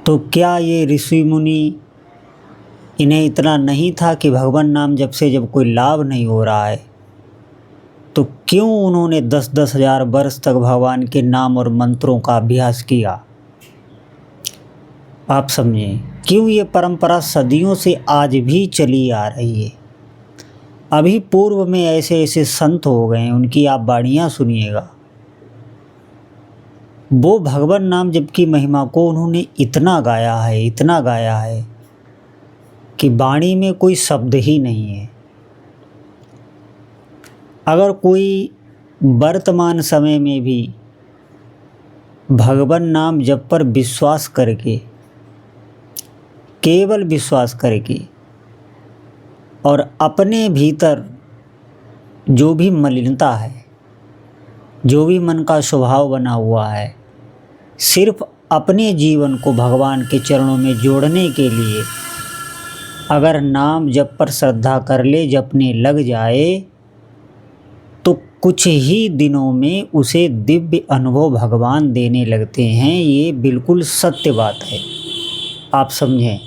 तो क्या ये ऋषि मुनि, इन्हें इतना नहीं था कि भगवान नाम जप से जब कोई लाभ नहीं हो रहा है तो क्यों उन्होंने 10-10 हजार वर्ष तक भगवान के नाम और मंत्रों का अभ्यास किया? आप समझें, क्यों ये परंपरा सदियों से आज भी चली आ रही है। अभी पूर्व में ऐसे ऐसे संत हो गए हैं, उनकी आप वाणियाँ सुनिएगा। वो भगवान नाम जप की महिमा को उन्होंने इतना गाया है, इतना गाया है कि वाणी में कोई शब्द ही नहीं है। अगर कोई वर्तमान समय में भी भगवान नाम जप पर विश्वास करके, केवल विश्वास करके, और अपने भीतर जो भी मलिनता है, जो भी मन का स्वभाव बना हुआ है, सिर्फ अपने जीवन को भगवान के चरणों में जोड़ने के लिए अगर नाम जप पर श्रद्धा कर ले, जपने लग जाए, तो कुछ ही दिनों में उसे दिव्य अनुभव भगवान देने लगते हैं। ये बिल्कुल सत्य बात है, आप समझें।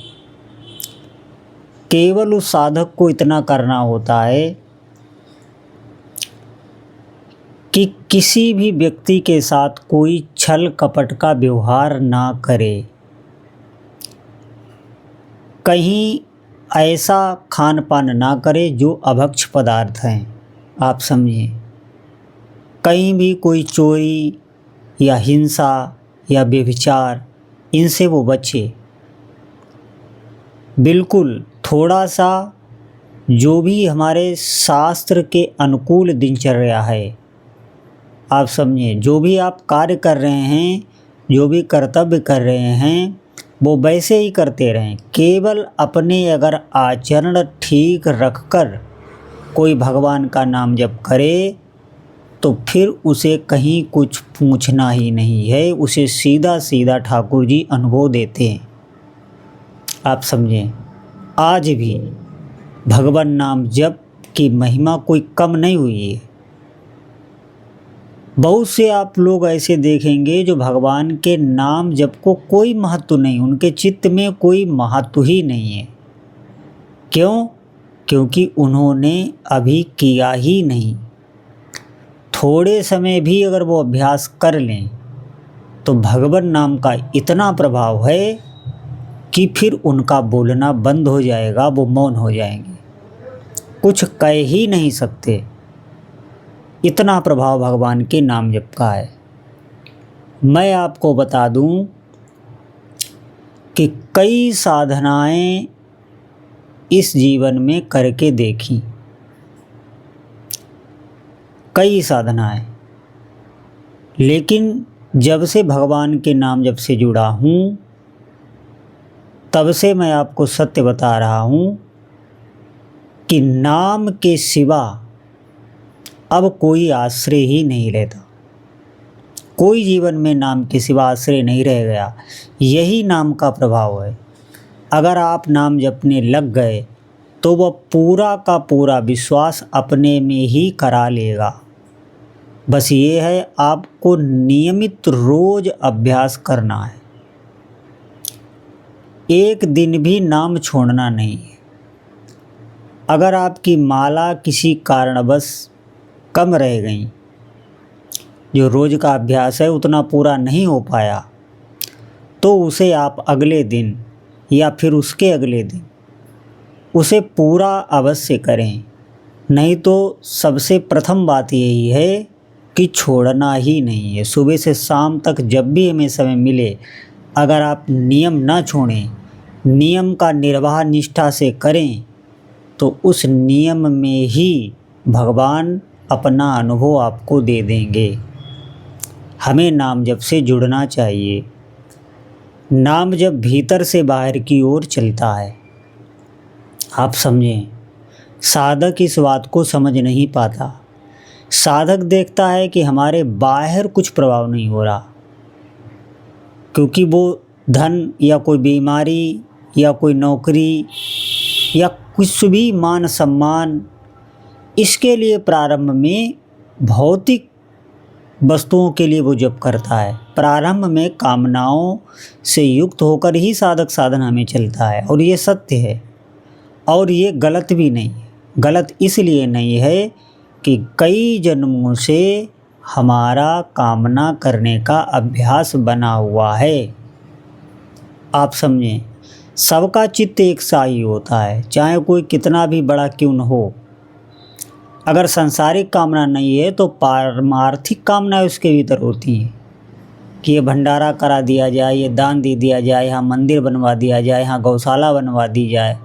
केवल उस साधक को इतना करना होता है कि किसी भी व्यक्ति के साथ कोई छल कपट का व्यवहार ना करे, कहीं ऐसा खान पान ना करे जो अभक्ष पदार्थ हैं, आप समझें। कहीं भी कोई चोरी या हिंसा या व्यभिचार, इनसे वो बचे। बिल्कुल थोड़ा सा जो भी हमारे शास्त्र के अनुकूल दिनचर्या है, आप समझें, जो भी आप कार्य कर रहे हैं, जो भी कर्तव्य कर रहे हैं, वो वैसे ही करते रहें। केवल अपने अगर आचरण ठीक रखकर कोई भगवान का नाम जप करे तो फिर उसे कहीं कुछ पूछना ही नहीं है, उसे सीधा सीधा ठाकुर जी अनुभव देते हैं, आप समझें। आज भी भगवान नाम जप की महिमा कोई कम नहीं हुई है। बहुत से आप लोग ऐसे देखेंगे जो भगवान के नाम जप को कोई महत्व नहीं, उनके चित्त में कोई महत्व ही नहीं है। क्यों? क्योंकि उन्होंने अभी किया ही नहीं। थोड़े समय भी अगर वो अभ्यास कर लें तो भगवान नाम का इतना प्रभाव है कि फिर उनका बोलना बंद हो जाएगा, वो मौन हो जाएंगे, कुछ कह ही नहीं सकते। इतना प्रभाव भगवान के नाम जप का है। मैं आपको बता दूं कि कई साधनाएं इस जीवन में करके देखी, कई साधनाएं, लेकिन जब से भगवान के नाम जप से जुड़ा हूँ तब से मैं आपको सत्य बता रहा हूँ कि नाम के सिवा अब कोई आश्रय ही नहीं रहता। कोई जीवन में नाम के सिवा आश्रय नहीं रह गया। यही नाम का प्रभाव है। अगर आप नाम जपने लग गए तो वह पूरा का पूरा विश्वास अपने में ही करा लेगा। बस ये है, आपको नियमित रोज अभ्यास करना है, एक दिन भी नाम छोड़ना नहीं है। अगर आपकी माला किसी कारणवश कम रह गई, जो रोज़ का अभ्यास है उतना पूरा नहीं हो पाया, तो उसे आप अगले दिन या फिर उसके अगले दिन उसे पूरा अवश्य करें। नहीं तो सबसे प्रथम बात यही है कि छोड़ना ही नहीं है। सुबह से शाम तक जब भी हमें समय मिले, अगर आप नियम ना छोड़ें, नियम का निर्वाह निष्ठा से करें, तो उस नियम में ही भगवान अपना अनुभव आपको दे देंगे। हमें नाम जप से जुड़ना चाहिए। नाम जप भीतर से बाहर की ओर चलता है, आप समझें। साधक इस बात को समझ नहीं पाता। साधक देखता है कि हमारे बाहर कुछ प्रभाव नहीं हो रहा, क्योंकि वो धन या कोई बीमारी या कोई नौकरी या कुछ भी मान सम्मान, इसके लिए प्रारंभ में भौतिक वस्तुओं के लिए वो जप करता है। प्रारंभ में कामनाओं से युक्त होकर ही साधक साधना में चलता है, और ये सत्य है और ये गलत भी नहीं। गलत इसलिए नहीं है कि कई जन्मों से हमारा कामना करने का अभ्यास बना हुआ है। आप समझें, सबका चित्त एक सा ही होता है, चाहे कोई कितना भी बड़ा क्यों न हो। अगर सांसारिक कामना नहीं है तो पारमार्थिक कामनाएं उसके भीतर होती हैं कि ये भंडारा करा दिया जाए, ये दान दे दिया जाए, यहाँ मंदिर बनवा दिया जाए, यहाँ गौशाला बनवा दी जाए।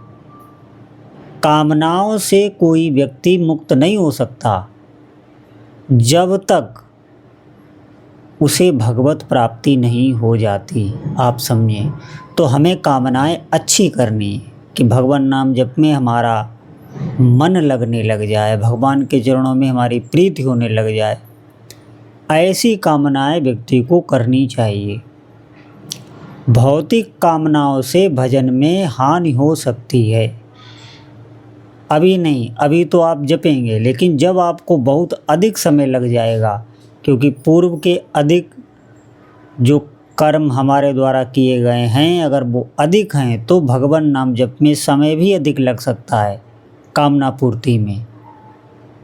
कामनाओं से कोई व्यक्ति मुक्त नहीं हो सकता जब तक उसे भगवत प्राप्ति नहीं हो जाती। आप समझें, तो हमें कामनाएं अच्छी करनी कि भगवान नाम जप में हमारा मन लगने लग जाए, भगवान के चरणों में हमारी प्रीति होने लग जाए। ऐसी कामनाएं व्यक्ति को करनी चाहिए। भौतिक कामनाओं से भजन में हानि हो सकती है। अभी नहीं, अभी तो आप जपेंगे, लेकिन जब आपको बहुत अधिक समय लग जाएगा, क्योंकि पूर्व के अधिक जो कर्म हमारे द्वारा किए गए हैं अगर वो अधिक हैं तो भगवान नाम जप में समय भी अधिक लग सकता है कामना पूर्ति में,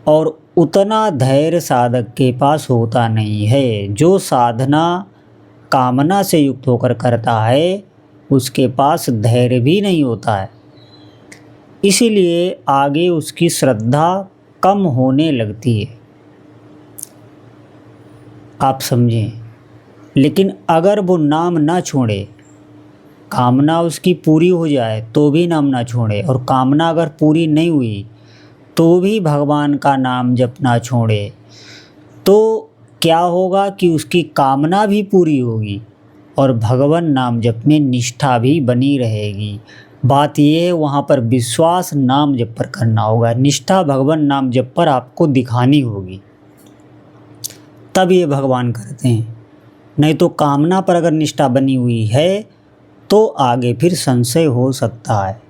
और उतना धैर्य साधक के पास होता नहीं है। जो साधना कामना से युक्त होकर करता है उसके पास धैर्य भी नहीं होता है, इसीलिए आगे उसकी श्रद्धा कम होने लगती है। आप समझें, लेकिन अगर वो नाम ना छोड़े, कामना उसकी पूरी हो जाए तो भी नाम ना छोड़े, और कामना अगर पूरी नहीं हुई तो भी भगवान का नाम जप ना छोड़े, तो क्या होगा कि उसकी कामना भी पूरी होगी और भगवान नाम जप में निष्ठा भी बनी रहेगी। बात ये है, वहाँ पर विश्वास नाम जप पर करना होगा, निष्ठा भगवान नाम जप पर आपको दिखानी होगी, तब ये भगवान करते हैं। नहीं तो कामना पर अगर निष्ठा बनी हुई है तो आगे फिर संशय हो सकता है।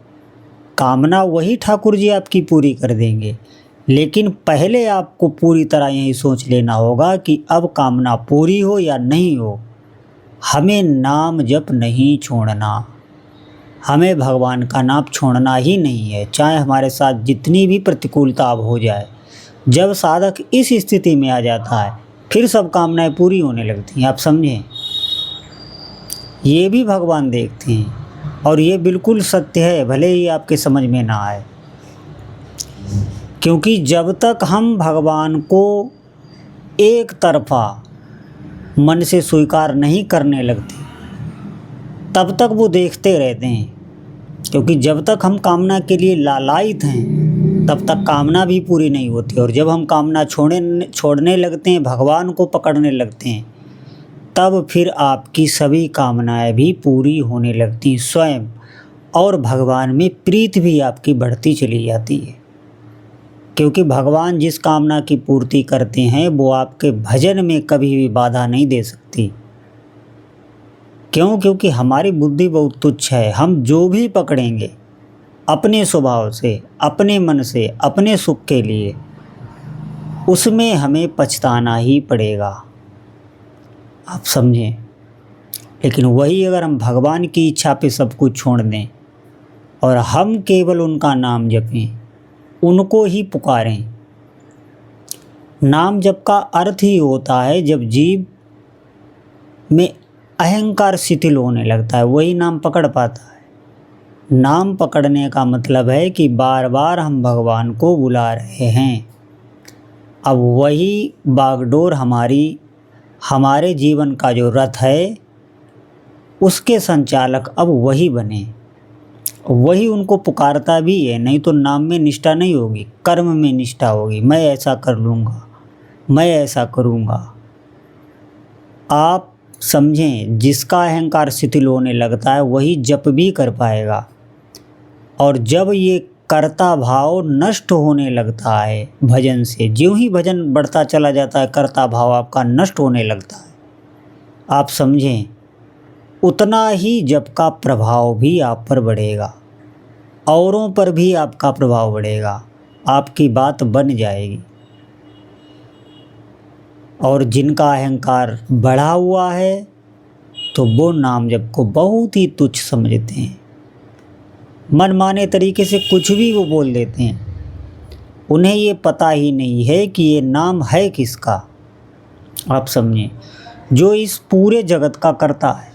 कामना वही ठाकुर जी आपकी पूरी कर देंगे, लेकिन पहले आपको पूरी तरह यही सोच लेना होगा कि अब कामना पूरी हो या नहीं हो, हमें नाम जप नहीं छोड़ना, हमें भगवान का नाम छोड़ना ही नहीं है, चाहे हमारे साथ जितनी भी प्रतिकूलता अब हो जाए। जब साधक इस स्थिति में आ जाता है फिर सब कामनाएं पूरी होने लगती हैं। आप समझें, ये भी भगवान देखते हैं और ये बिल्कुल सत्य है, भले ही आपके समझ में ना आए। क्योंकि जब तक हम भगवान को एक तरफा मन से स्वीकार नहीं करने लगते तब तक वो देखते रहते हैं। क्योंकि जब तक हम कामना के लिए लालायित हैं तब तक कामना भी पूरी नहीं होती, और जब हम कामना छोड़ने लगते हैं, भगवान को पकड़ने लगते हैं, तब फिर आपकी सभी कामनाएं भी पूरी होने लगती हैं स्वयं, और भगवान में प्रीति भी आपकी बढ़ती चली जाती है। क्योंकि भगवान जिस कामना की पूर्ति करते हैं वो आपके भजन में कभी भी बाधा नहीं दे सकती। क्यों? क्योंकि हमारी बुद्धि बहुत तुच्छ है। हम जो भी पकड़ेंगे अपने स्वभाव से, अपने मन से, अपने सुख के लिए, उसमें हमें पछताना ही पड़ेगा। आप समझें, लेकिन वही अगर हम भगवान की इच्छा पे सब कुछ छोड़ दें और हम केवल उनका नाम जपें, उनको ही पुकारें। नाम जप का अर्थ ही होता है जब जीव में अहंकार शिथिल होने लगता है, वही नाम पकड़ पाता है। नाम पकड़ने का मतलब है कि बार बार हम भगवान को बुला रहे हैं। अब वही बागडोर हमारे जीवन का जो रथ है उसके संचालक अब वही बने, वही उनको पुकारता भी है। नहीं तो नाम में निष्ठा नहीं होगी, कर्म में निष्ठा होगी। मैं ऐसा कर लूँगा, मैं ऐसा करूँगा। आप समझें, जिसका अहंकार शिथिल होने लगता है वही जप भी कर पाएगा, और जब ये कर्ता भाव नष्ट होने लगता है भजन से, ज्यों ही भजन बढ़ता चला जाता है कर्ता भाव आपका नष्ट होने लगता है। आप समझें, उतना ही जप का प्रभाव भी आप पर बढ़ेगा, औरों पर भी आपका प्रभाव बढ़ेगा, आपकी बात बन जाएगी। और जिनका अहंकार बढ़ा हुआ है तो वो नाम जप को बहुत ही तुच्छ समझते हैं, मनमाने तरीके से कुछ भी वो बोल देते हैं। उन्हें ये पता ही नहीं है कि ये नाम है किसका। आप समझें, जो इस पूरे जगत का कर्ता है,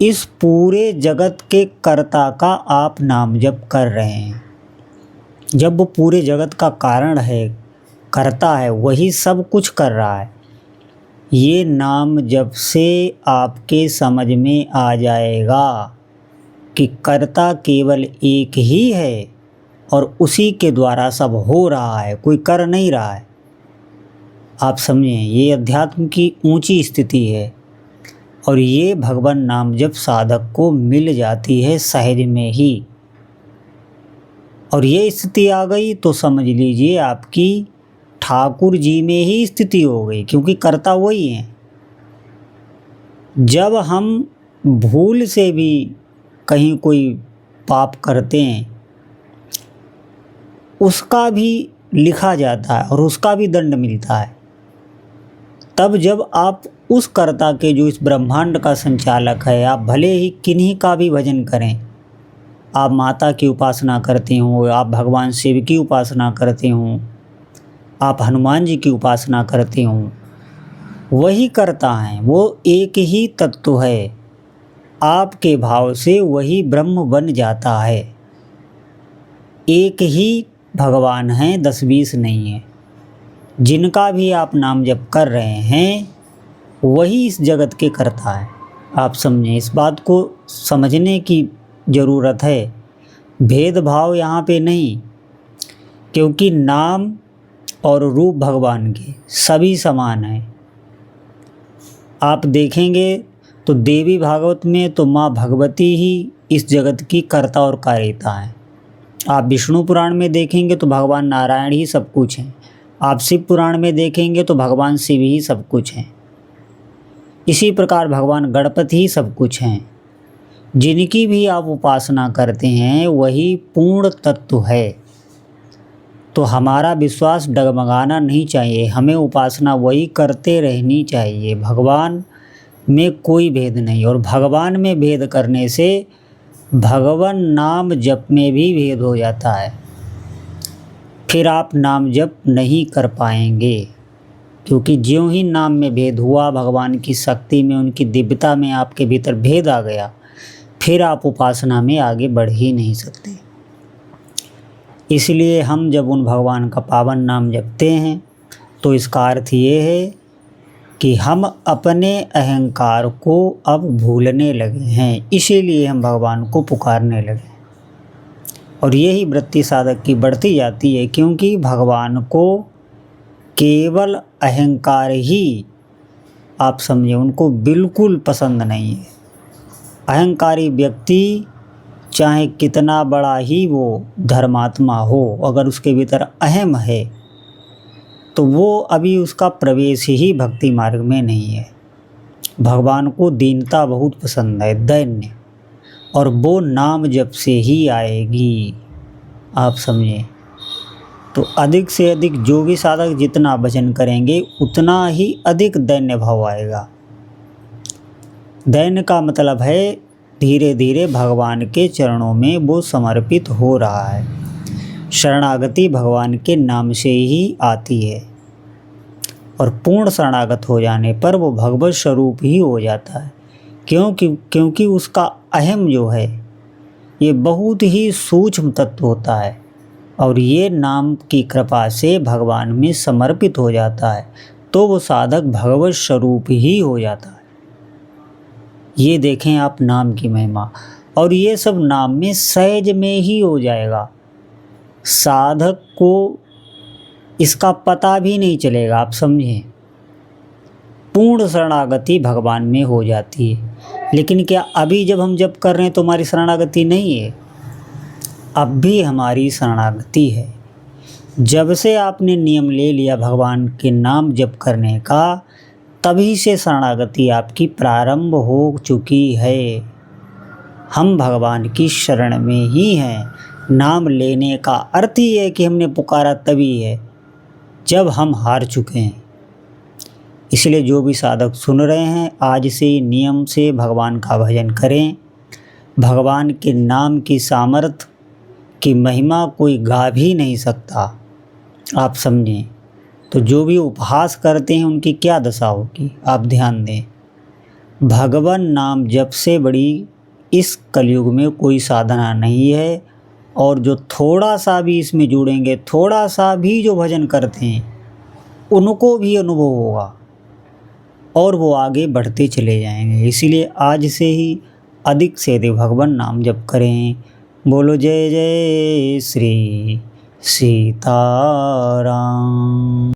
इस पूरे जगत के कर्ता का आप नाम जप कर रहे हैं। जब वो पूरे जगत का कारण है, करता है, वही सब कुछ कर रहा है। ये नाम जब से आपके समझ में आ जाएगा कि कर्ता केवल एक ही है और उसी के द्वारा सब हो रहा है, कोई कर नहीं रहा है। आप समझें, ये अध्यात्म की ऊंची स्थिति है और ये भगवान नाम जप साधक को मिल जाती है सहज में ही। और ये स्थिति आ गई तो समझ लीजिए आपकी ठाकुर जी में ही स्थिति हो गई, क्योंकि कर्ता वही हैं। जब हम भूल से भी कहीं कोई पाप करते हैं, उसका भी लिखा जाता है और उसका भी दंड मिलता है। तब जब आप उस कर्ता के, जो इस ब्रह्मांड का संचालक है, आप भले ही किन्हीं का भी भजन करें, आप माता की उपासना करते हो, आप भगवान शिव की उपासना करते हो, आप हनुमान जी की उपासना करते हो, वही करता है, वो एक ही तत्व है। आपके भाव से वही ब्रह्म बन जाता है। एक ही भगवान हैं, 10-20 नहीं है। जिनका भी आप नाम जप कर रहे हैं वही इस जगत के कर्ता है। आप समझें, इस बात को समझने की ज़रूरत है। भेदभाव यहाँ पे नहीं, क्योंकि नाम और रूप भगवान के सभी समान हैं। आप देखेंगे तो देवी भागवत में तो माँ भगवती ही इस जगत की कर्ता और कारिता हैं। आप विष्णु पुराण में देखेंगे तो भगवान नारायण ही सब कुछ हैं। आप शिव पुराण में देखेंगे तो भगवान शिव ही सब कुछ हैं। इसी प्रकार भगवान गणपति ही सब कुछ हैं। जिनकी भी आप उपासना करते हैं वही पूर्ण तत्व है। तो हमारा विश्वास डगमगाना नहीं चाहिए, हमें उपासना वही करते रहनी चाहिए। भगवान में कोई भेद नहीं, और भगवान में भेद करने से भगवान नाम जप में भी भेद हो जाता है। फिर आप नाम जप नहीं कर पाएंगे, क्योंकि ज्यों ही नाम में भेद हुआ, भगवान की शक्ति में, उनकी दिव्यता में आपके भीतर भेद आ गया, फिर आप उपासना में आगे बढ़ ही नहीं सकते। इसलिए हम जब उन भगवान का पावन नाम जपते हैं तो इसका अर्थ ये है कि हम अपने अहंकार को अब भूलने लगे हैं, इसीलिए हम भगवान को पुकारने लगे। और यही वृत्ति साधक की बढ़ती जाती है, क्योंकि भगवान को केवल अहंकार ही, आप समझे, उनको बिल्कुल पसंद नहीं है। अहंकारी व्यक्ति चाहे कितना बड़ा ही वो धर्मात्मा हो, अगर उसके भीतर अहम है तो वो अभी उसका प्रवेश ही भक्ति मार्ग में नहीं है। भगवान को दीनता बहुत पसंद है, दैन्य, और वो नाम जप से ही आएगी। आप समझें, तो अधिक से अधिक जो भी साधक जितना भजन करेंगे उतना ही अधिक दैन्य भाव आएगा। दैन्य का मतलब है धीरे धीरे भगवान के चरणों में वो समर्पित हो रहा है। शरणागति भगवान के नाम से ही आती है, और पूर्ण शरणागत हो जाने पर वो भगवत स्वरूप ही हो जाता है। क्योंकि उसका अहम जो है ये बहुत ही सूक्ष्म तत्व होता है, और ये नाम की कृपा से भगवान में समर्पित हो जाता है, तो वो साधक भगवत स्वरूप ही हो जाता है। ये देखें आप नाम की महिमा, और ये सब नाम में सहज में ही हो जाएगा। साधक को इसका पता भी नहीं चलेगा। आप समझें, पूर्ण शरणागति भगवान में हो जाती है। लेकिन क्या अभी जब हम जप कर रहे हैं तो हमारी शरणागति नहीं है? अब भी हमारी शरणागति है। जब से आपने नियम ले लिया भगवान के नाम जप करने का, तभी से शरणागति आपकी प्रारंभ हो चुकी है। हम भगवान की शरण में ही हैं। नाम लेने का अर्थ ही है कि हमने पुकारा तभी है जब हम हार चुके हैं। इसलिए जो भी साधक सुन रहे हैं आज से नियम से भगवान का भजन करें। भगवान के नाम की सामर्थ्य की महिमा कोई गा भी नहीं सकता, आप समझें। तो जो भी उपहास करते हैं उनकी क्या दशा होगी, आप ध्यान दें। भगवान नाम जप से बड़ी इस कलयुग में कोई साधना नहीं है। और जो थोड़ा सा भी इसमें जुड़ेंगे, थोड़ा सा भी जो भजन करते हैं, उनको भी अनुभव होगा और वो आगे बढ़ते चले जाएंगे। इसीलिए आज से ही अधिक से अधिक भगवान नाम जप करें। बोलो जय जय श्री सीताराम।